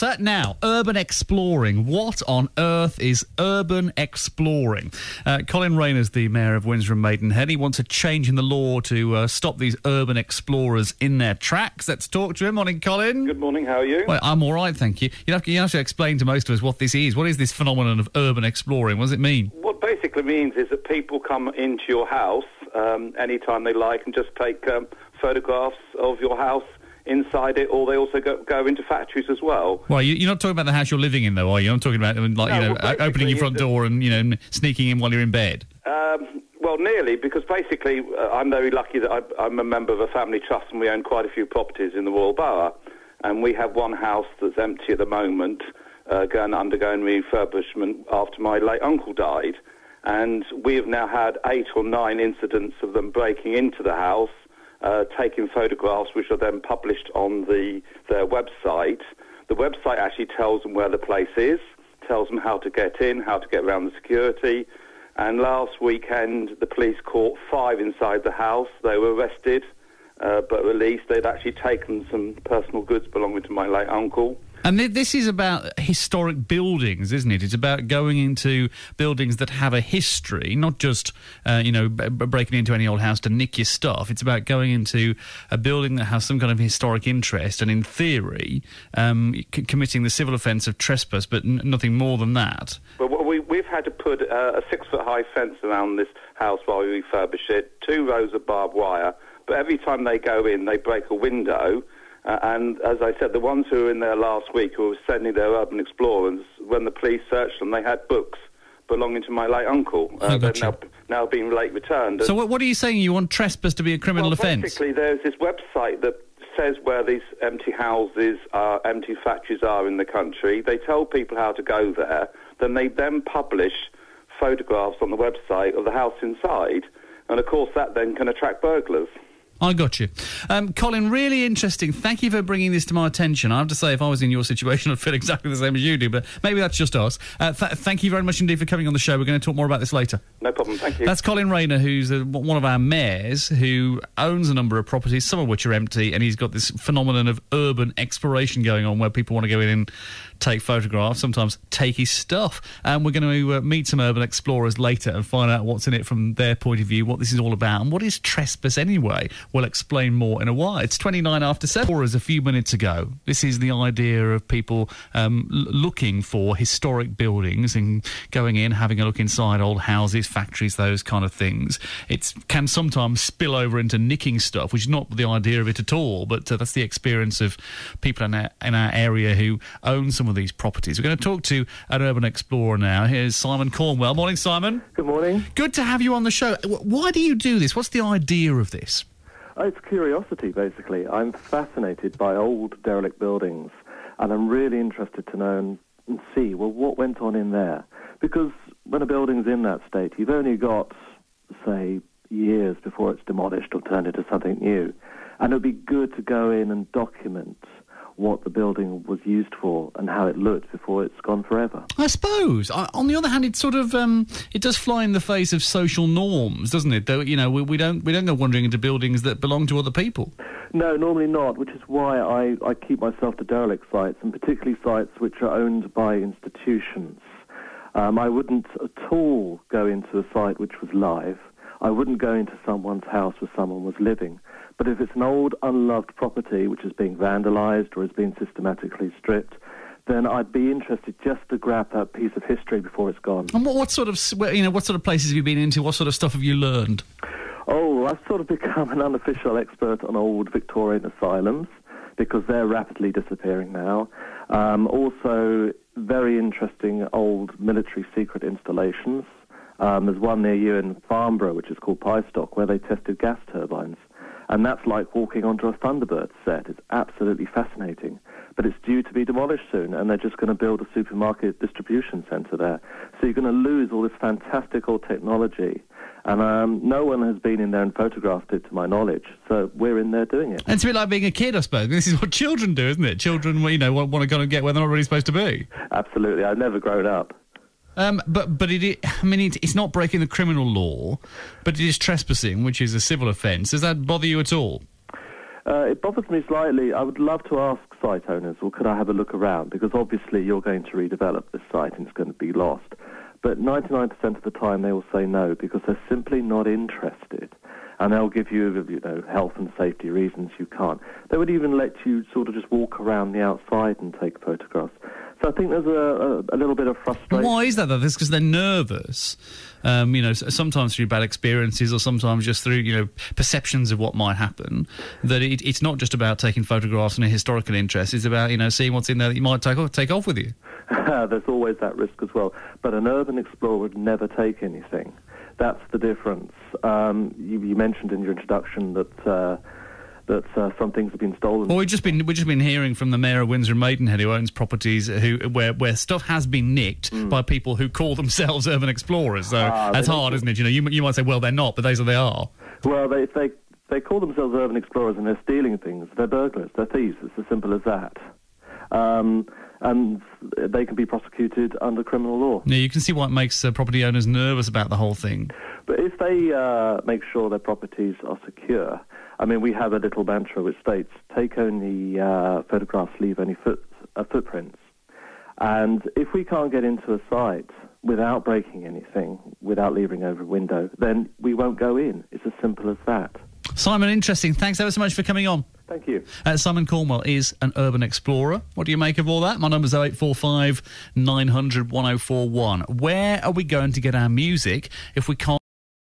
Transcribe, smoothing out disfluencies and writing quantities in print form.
answer. Now, urban exploring. What on earth is urban exploring? Colin Rayner's the Mayor of Windsor and Maidenhead. He wants a change in the law to stop these urban explorers in their tracks. Let's talk to him. Morning, Colin. Good morning, how are you? Well, I'm all right, thank you. You have to explain to most of us what this is. What is this phenomenon of urban exploring? What does it mean? What basically means is that people come into your house anytime they like and just take photographs of your house inside it, or they also go into factories as well. Well, you're not talking about the house you're living in, though, are you? I'm talking about opening your front door and sneaking in while you're in bed. Well, nearly, because basically I'm very lucky that I'm a member of a family trust and we own quite a few properties in the Royal Borough, and we have one house that's empty at the moment, undergoing refurbishment after my late uncle died, and we have now had 8 or 9 incidents of them breaking into the house, taking photographs which are then published on their website. The website actually tells them where the place is, tells them how to get in, how to get around the security. And last weekend, the police caught 5 inside the house. They were arrested, but released. They'd actually taken some personal goods belonging to my late uncle. And this is about historic buildings, isn't it? It's about going into buildings that have a history, not just, breaking into any old house to nick your stuff. It's about going into a building that has some kind of historic interest and, in theory, committing the civil offence of trespass, but nothing more than that. But we've had to put a 6-foot-high fence around this house while we refurbish it, 2 rows of barbed wire, but every time they go in, they break a window. And as I said, the ones who were in there last week who were sending their urban explorers, when the police searched them, they had books belonging to my late uncle. They're now being late returned. So what are you saying? You want trespass to be a criminal offence? Basically, there's this website that says where these empty houses empty factories are in the country. They tell people how to go there. Then they publish photographs on the website of the house inside. And, of course, that then can attract burglars. I got you. Colin, really interesting. Thank you for bringing this to my attention. I have to say, if I was in your situation, I'd feel exactly the same as you do, but maybe that's just us. Thank you very much indeed for coming on the show. We're going to talk more about this later. No problem, thank you. That's Colin Rayner, who's one of our mayors, who owns a number of properties, some of which are empty, and he's got this phenomenon of urban exploration going on where people want to go in and take photographs, sometimes take his stuff. And we're going to meet some urban explorers later and find out what's in it from their point of view, what this is all about, and what is trespass anyway. We'll explain more in a while. It's 29 after 7. Or as a few minutes ago, this is the idea of people looking for historic buildings and going in, having a look inside old houses, factories, those kind of things. It can sometimes spill over into nicking stuff, which is not the idea of it at all, but that's the experience of people in our area who own some of these properties. We're going to talk to an urban explorer now. Here's Simon Cornwell. Morning, Simon. Good morning. Good to have you on the show. Why do you do this? What's the idea of this? It's curiosity, basically. I'm fascinated by old derelict buildings, and I'm really interested to know and see, well, what went on in there? Because when a building's in that state, you've only got, say, years before it's demolished or turned into something new. And it would be good to go in and document what the building was used for and how it looked before it's gone forever. I suppose. On the other hand, it's sort of it does fly in the face of social norms, doesn't it? Though, we don't go wandering into buildings that belong to other people. No, normally not, which is why I keep myself to derelict sites, and particularly sites which are owned by institutions. I wouldn't at all go into a site which was live. I wouldn't go into someone's house where someone was living. But if it's an old, unloved property which is being vandalised or is being systematically stripped, then I'd be interested just to grab that piece of history before it's gone. And what sort of places have you been into? What sort of stuff have you learned? Oh, I've sort of become an unofficial expert on old Victorian asylums because they're rapidly disappearing now. Also, very interesting old military secret installations. There's one near you in Farnborough, which is called Pyestock, where they tested gas turbines. And that's like walking onto a Thunderbird set. It's absolutely fascinating. But it's due to be demolished soon, and they're just going to build a supermarket distribution centre there. So you're going to lose all this fantastic old technology. And no one has been in there and photographed it, to my knowledge. So we're in there doing it. And it's a bit like being a kid, I suppose. This is what children do, isn't it? Children, want to go and get where they're not really supposed to be. Absolutely. I've never grown up. But it's not breaking the criminal law, but it is trespassing, which is a civil offence. Does that bother you at all? It bothers me slightly. I would love to ask site owners, well, could I have a look around? Because obviously you're going to redevelop this site and it's going to be lost. But 99% of the time they will say no because they're simply not interested. And they'll give you, health and safety reasons you can't. They would even let you sort of just walk around the outside and take photographs. So I think there's a little bit of frustration. Why is that, though? That's because they're nervous. Sometimes through bad experiences or sometimes just through, perceptions of what might happen. That it's not just about taking photographs and a historical interest. It's about, seeing what's in there that you might take off with you. There's always that risk as well. But an urban explorer would never take anything. That's the difference. You mentioned in your introduction that some things have been stolen. Well, we've just been hearing from the Mayor of Windsor and Maidenhead, who owns properties where stuff has been nicked by people who call themselves urban explorers. So that's hard, isn't it? You might say, well, they're not, but they are. Well, they call themselves urban explorers and they're stealing things. They're burglars. They're thieves. It's as simple as that. And they can be prosecuted under criminal law. Yeah, you can see why it makes property owners nervous about the whole thing. But if they make sure their properties are secure, we have a little mantra which states, take only photographs, leave only footprints. And if we can't get into a site without breaking anything, without leaving over a window, then we won't go in. It's as simple as that. Simon, interesting. Thanks ever so much for coming on. Thank you. Simon Cornwell is an urban explorer. What do you make of all that? My number's 0845 900 1041. Where are we going to get our music if we can't